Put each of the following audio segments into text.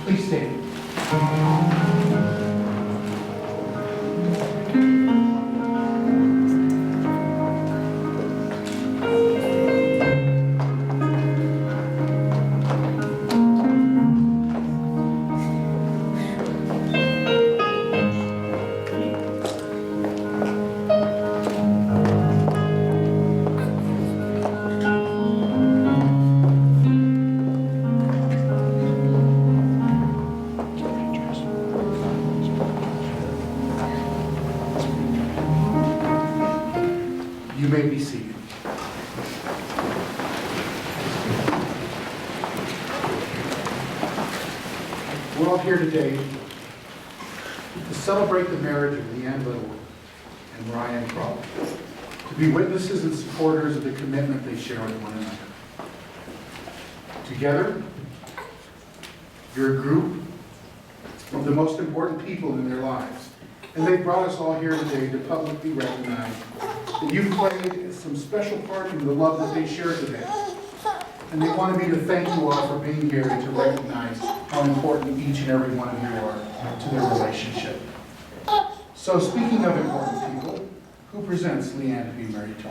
Please stand. You may be seated. We're all here today to celebrate the marriage of Liane and Ryan Crawley, to be witnesses and supporters of the commitment they share with one another. Together, you're a group of the most important people in their lives, and they brought us all here today to publicly recognize that you've played some special part in the love that they share today. And they wanted me to thank you all for being here and to recognize how important each and every one of you are to their relationship. So speaking of important people, who presents Liane to be married to?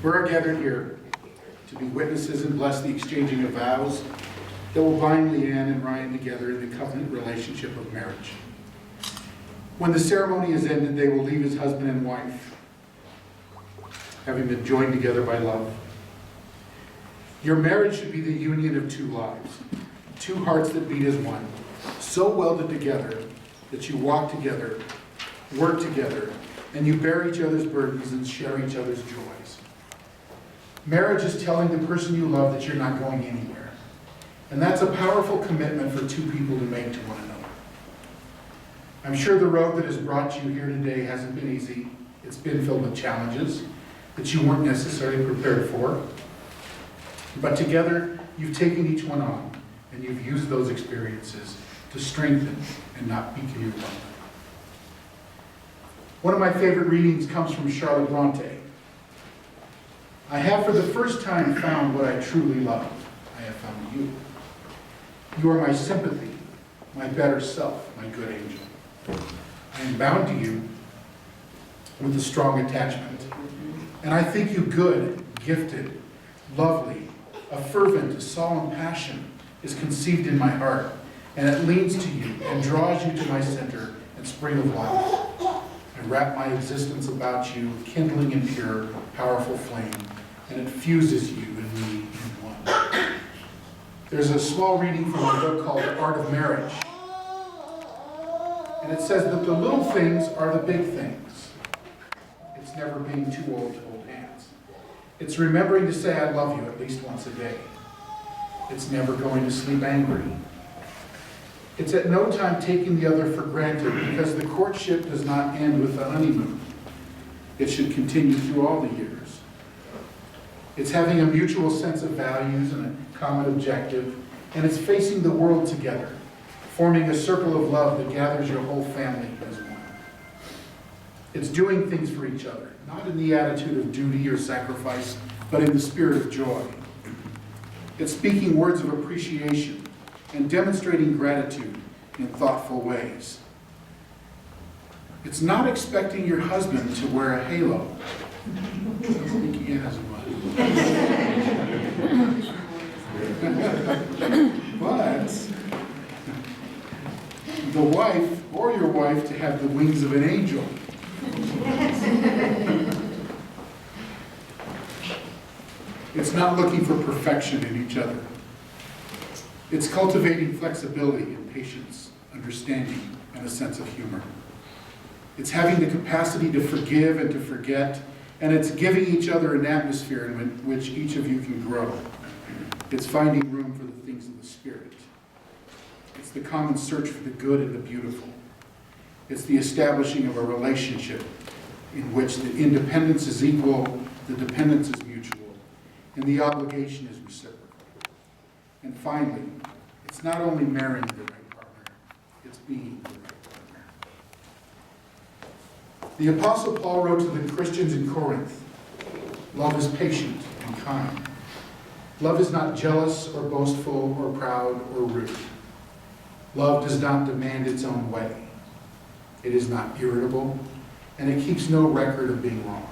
We're gathered here to be witnesses and bless the exchanging of vows that will bind Liane and Ryan together in the covenant relationship of marriage. When the ceremony is ended, they will leave as husband and wife, having been joined together by love. Your marriage should be the union of two lives, two hearts that beat as one, so welded together that you walk together, work together, and you bear each other's burdens and share each other's joys. Marriage is telling the person you love that you're not going anywhere. And that's a powerful commitment for two people to make to one another. I'm sure the road that has brought you here today hasn't been easy. It's been filled with challenges that you weren't necessarily prepared for. But together, you've taken each one on, and you've used those experiences to strengthen and not weaken your love. One of my favorite readings comes from Charlotte Bronte. I have for the first time found what I truly love. I have found you. You are my sympathy, my better self, my good angel. I am bound to you with a strong attachment. And I think you good, gifted, lovely, a fervent, a solemn passion is conceived in my heart, and it leans to you and draws you to my center and spring of life. I wrap my existence about you, kindling and pure, powerful flame, and it fuses you and me in one. There's a small reading from a book called The Art of Marriage. And it says that the little things are the big things. It's never being too old to hold hands. It's remembering to say I love you at least once a day. It's never going to sleep angry. It's at no time taking the other for granted, because the courtship does not end with the honeymoon. It should continue through all the years. It's having a mutual sense of values and a common objective, and it's facing the world together, forming a circle of love that gathers your whole family as one. It's doing things for each other, not in the attitude of duty or sacrifice, but in the spirit of joy. It's speaking words of appreciation and demonstrating gratitude in thoughtful ways. It's not expecting your husband to wear a halo. I don't think he has one. But the wife or your wife to have the wings of an angel. It's not looking for perfection in each other. It's cultivating flexibility and patience, understanding, and a sense of humor. It's having the capacity to forgive and to forget, and it's giving each other an atmosphere in which each of you can grow. It's finding room for the things of the Spirit. It's the common search for the good and the beautiful. It's the establishing of a relationship in which the independence is equal, the dependence is mutual, and the obligation is reciprocal. And finally, it's not only marrying the right partner, it's being the right partner. The Apostle Paul wrote to the Christians in Corinth, "Love is patient and kind. Love is not jealous or boastful or proud or rude. Love does not demand its own way. It is not irritable, and it keeps no record of being wronged.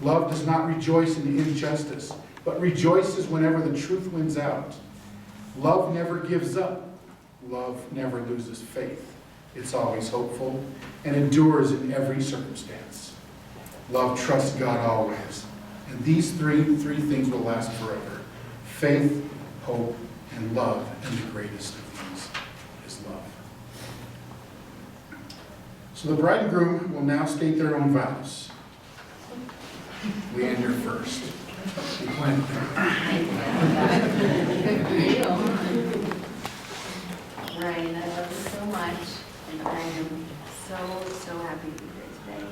Love does not rejoice in injustice, but rejoices whenever the truth wins out. Love never gives up. Love never loses faith. It's always hopeful and endures in every circumstance. Love trusts God always." And these three things will last forever: faith, hope, and love. And the greatest of these is love. So the bride and groom will now state their own vows. Liane, you're first. Glenn. Ryan, I love you so much, and I am so happy to be here today.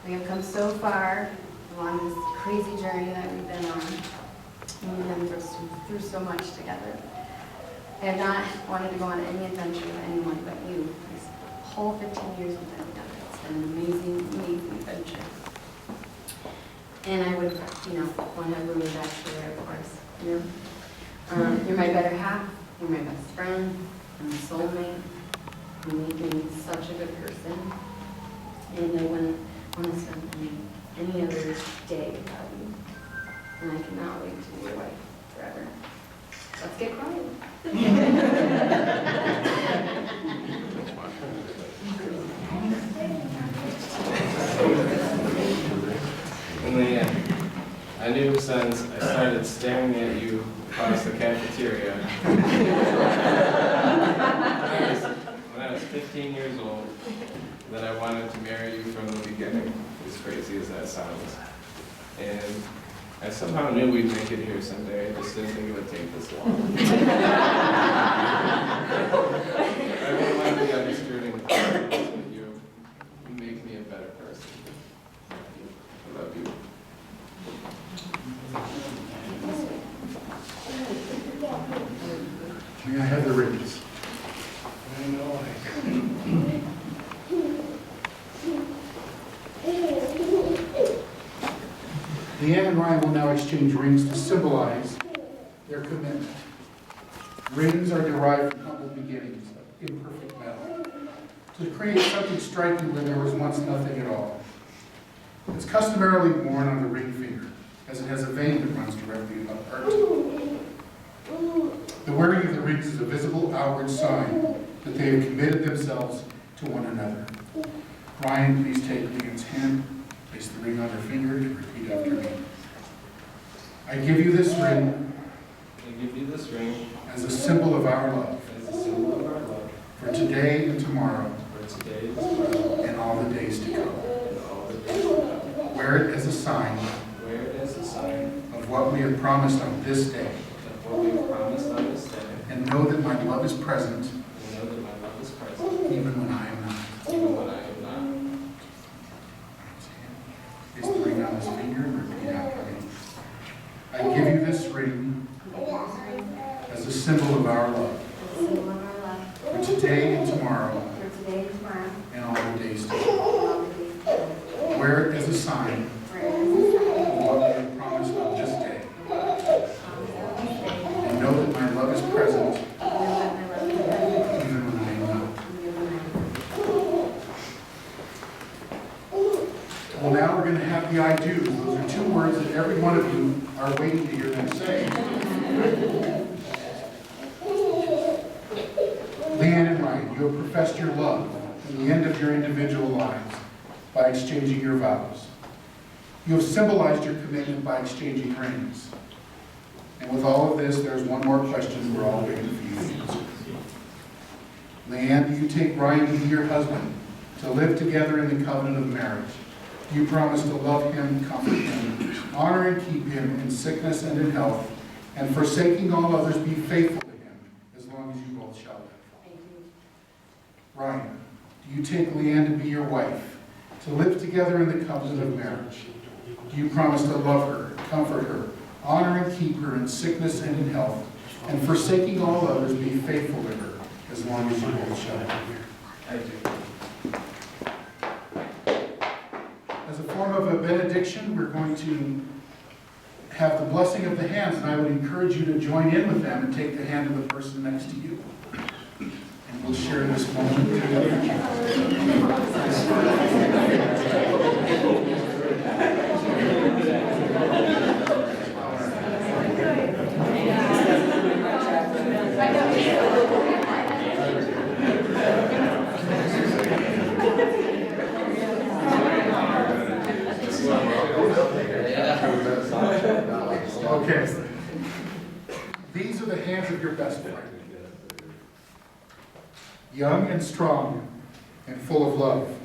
We have come so far along this crazy journey that we've been on. We've been through so much together. I have not wanted to go on any adventure with anyone but you. This whole 15 years we've been together. It's been an amazing adventure. And I would, want to have room back there, of course. You're my better half. You're my best friend. I'm a soulmate. You make me such a good person. And I wouldn't want to spend any other day without you. And I cannot wait to be your wife forever. Let's get crying. And Liane, I knew since I started staring at you across the cafeteria when I was 15 years old that I wanted to marry you from the beginning, as crazy as that sounds. And I somehow knew we'd make it here someday. I just didn't think it would take this long. I really want to be understanding with you. You make me a better person. I love you. May I have the rings? I know. Liane and Ryan will now exchange rings to symbolize their commitment. Rings are derived from humble beginnings of imperfect metal, to create something striking where there was once nothing at all. It's customarily worn on the ring finger, as it has a vein that runs directly above the heart. The wearing of the rings is a visible outward sign that they have committed themselves to one another. Ryan, please take Liane's hand, place the ring on her finger, and repeat after me. I give you this ring I give you this ring as a symbol of our love, as a symbol of our love for today and tomorrow, for today and tomorrow and all the days to come. and all the days to come. Wear it as a sign Wear it as a sign of what we have promised on this day, of what we have promised on this day, and know that my love is present and know that my love is present even when I am not. even when I am not. Place the ring on his finger and repeat after me. I give you this ring as a symbol of our love, Symbol of our love. for today and tomorrow, For today and tomorrow. and all the days to come. And all the days to come. Wear it as a sign Wear it as a sign of what we have promised on this day, and know that my love is present even when I am not. Well, now we're going to have the I do. Those are two words that every one of you are waiting to hear them say. Liane and Ryan, you have professed your love in the end of your individual lives by exchanging your vows. You have symbolized your commitment by exchanging rings. And with all of this, there's one more question we're all waiting for you to answer. Liane, do you take Ryan to be your husband, to live together in the covenant of marriage? Do you promise to love him, comfort him, honor and keep him in sickness and in health, and forsaking all others, be faithful to him as long as you both shall live. Thank you. Ryan, do you take Liane to be your wife, to live together in the covenant of marriage? Do you promise to love her, comfort her, honor and keep her in sickness and in health, and forsaking all others, be faithful to her as long as you both shall live? I do. As a form of a benediction, we're going to have the blessing of the hands, and I would encourage you to join in with them and take the hand of the person next to you. And we'll share this moment together. Okay. These are the hands of your best friend. Young and strong and full of love.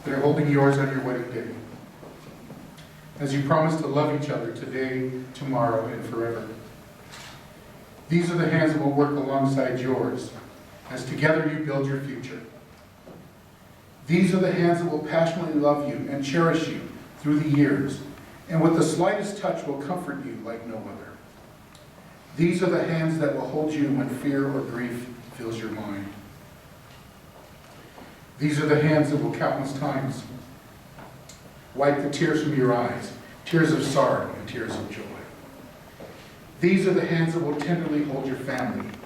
They're holding yours on your wedding day. As you promise to love each other today, tomorrow, and forever. These are the hands that will work alongside yours as together you build your future. These are the hands that will passionately love you and cherish you through the years, and with the slightest touch will comfort you like no other. These are the hands that will hold you when fear or grief fills your mind. These are the hands that will countless times wipe the tears from your eyes, tears of sorrow and tears of joy. These are the hands that will tenderly hold your family